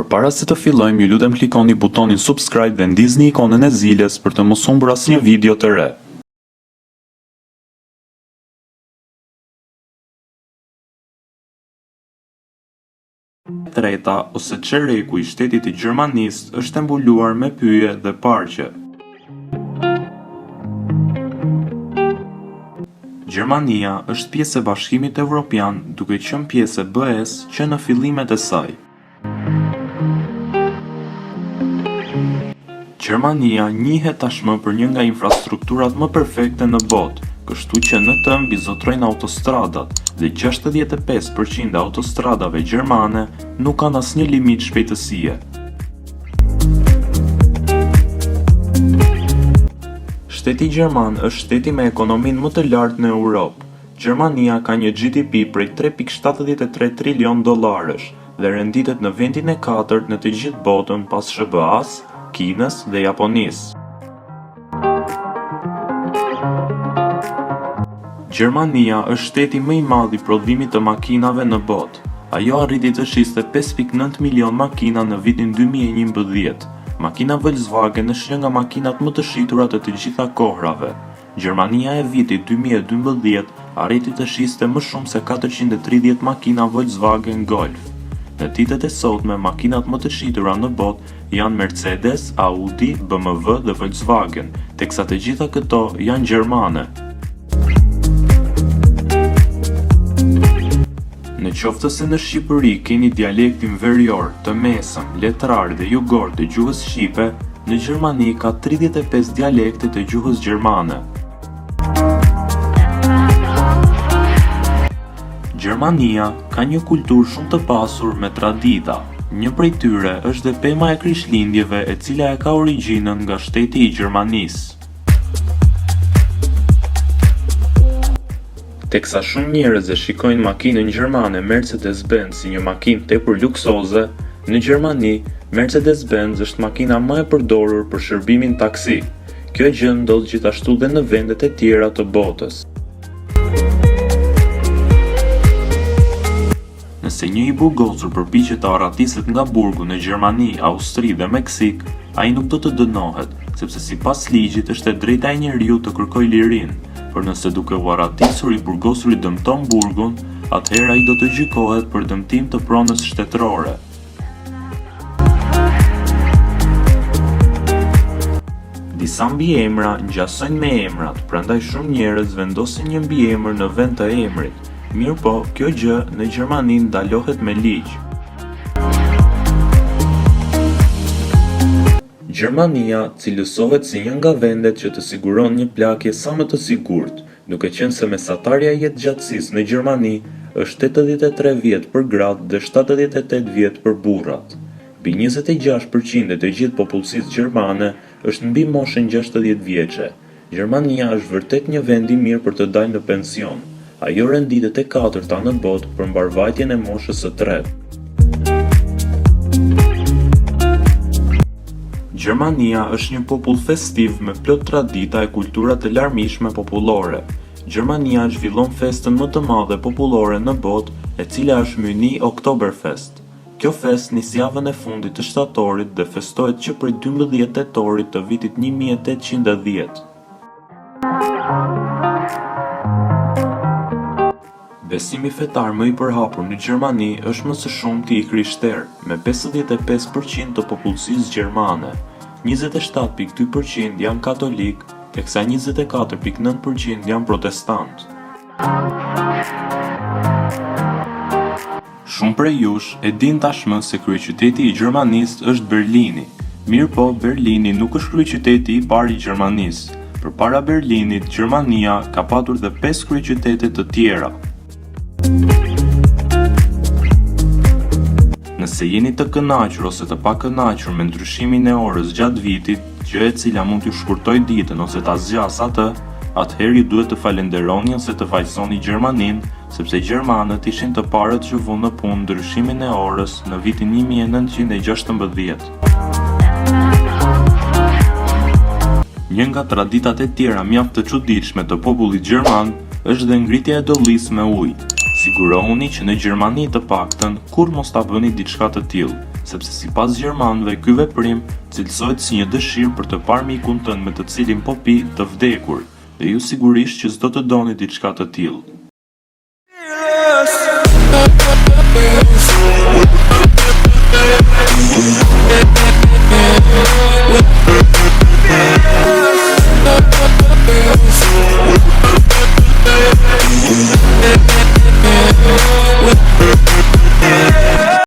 Përpara se të fillojmë, ju lutem klikoni butonin subscribe dhe ndizni ikonën e zilës për të mos humbur asnjë video të re. Treta ose çereku i shtetit i Gjermanisë është e mbuluar me pyje dhe parqe. Gjermania është pjesë e Bashkimit Evropian, duke qenë pjesë e BE-s që në fillimet e saj. Gjermania njihet tashmë për një nga infrastrukturat më perfekte në botë, kështu që në të mbizotrojnë autostradat dhe 65% e autostradave gjermane nuk kanë asnjë limit shpejtësie. Shteti gjerman është shteti me ekonominë më të lartë në Europë. Gjermania ka një GDP prej 3.73 trilion dollarësh dhe renditet në vendin e 4 në të gjithë botën pas SBA-s, Kinës dhe Japonisë. Gjermania është shteti më i madh i prodhimit të makinave në botë. Ajo arriti të shiste 5.9 milion makina në vitin 2011. Makina Volkswagen është një nga makinat më të shitura të gjitha kohrave. Gjermania e vitit 2012 arriti të shiste më shumë se 430 makina Volkswagen Golf. Në ditët e sotme, makinat më të shitura në botë janë Mercedes, Audi, BMW dhe Volkswagen, teksa të gjitha këto janë gjermane. Në qoftë se në Shqipëri keni dialektin verior, të mesëm, letrar dhe jugor të gjuhës shqipe, në Gjermani ka 35 dialekte të gjuhës gjermane. Gjermania ka një kulturë shumë të pasur me tradita. Një prej tyre është dhe pema e Krishtlindjeve, e cila e ka origjinën nga shteti i Gjermanisë. Teksa shumë njerëz e shikojnë makinën gjermane Mercedes-Benz si një makinë tepër luksoze, në Gjermani Mercedes-Benz është makina më e përdorur për shërbimin taksi. Kjo gjë ndodh gjithashtu dhe në vendet e tjera të botës. Nëse një i burgosur përpiqet të arratiset nga burgu në Gjermani, Austri dhe Meksik, ai nuk do të dënohet, sepse sipas ligjit është e drejta e njeriu të kërkojë lirinë. Por nëse duke u arratisur i burgosuri dëmton burgun, atëherë ai do të gjykohet për dëmtim të pronës shtetërore. Disa mbiemra ngjasojnë me emrat, prandaj shumë njerëz vendosin një mbiemër në vend të emrit. Mirëpo, kjo gjë në Gjermani ndalohet me ligj. Gjermania cilësohet si një nga vendet që të siguron një plakje sa më të sigurt, duke qenë se mesatarja e jetëgjatësisë në Gjermani është 83 vjet për gratë dhe 78 vjet për burrat. Mbi 26% e të gjithë popullsisë gjermane është mbi moshën 60 vjeçe. Gjermania është vërtet një vend i mirë për të dalë në pension. Ajo renditet e 4-ta në botë për mbarvajtjen e moshës së tretë. Gjermania është një popull festiv me plot tradita e kultura të larmishme popullore. Gjermania zhvillon festën më të madhe popullore në botë, e cila është Müni Oktoberfest. Kjo fest nis javën e fundit të shtatorit dhe festohet që prej 12 tetorit të vitit 1810. Besimi fetar më i përhapur në Gjermani është më së shumti i krishterë, me 55% të popullsisë gjermane. 27.2% janë katolik, teksa 24.9% janë protestant. Shumë prej jush e din tashmë se kryeqyteti i Gjermanisë është Berlini. Mirëpo, Berlini nuk është kryeqyteti i parë i Gjermanisë. Përpara Berlinit, Gjermania ka patur dhe 5 kryeqytete të tjera. Nëse jeni të kënaqur ose të pakënaqur me ndryshimin e orës gjatë vitit, gjë e cila mund t'ju shkurtojë ditën ose ta zgjas atë, atëherë ju duhet të falenderoni ose të vajsoni Gjermaninë, sepse gjermanët ishin të parët që vunë në punë ndryshimin e orës në vitin 1916. Një nga traditat e tjera mjaft të çuditshme të popullit gjerman është dhe ngritja e dollisë me ujë. Sigurohuni që në Gjermani të paktën kur mos ta bëni diçka të tillë, sepse sipas gjermanëve ky veprim cilësohet si një dëshirë për të parë mikun tënd me të cilin po pi të vdekur, dhe ju sigurisht që s'do të doni diçka të tillë.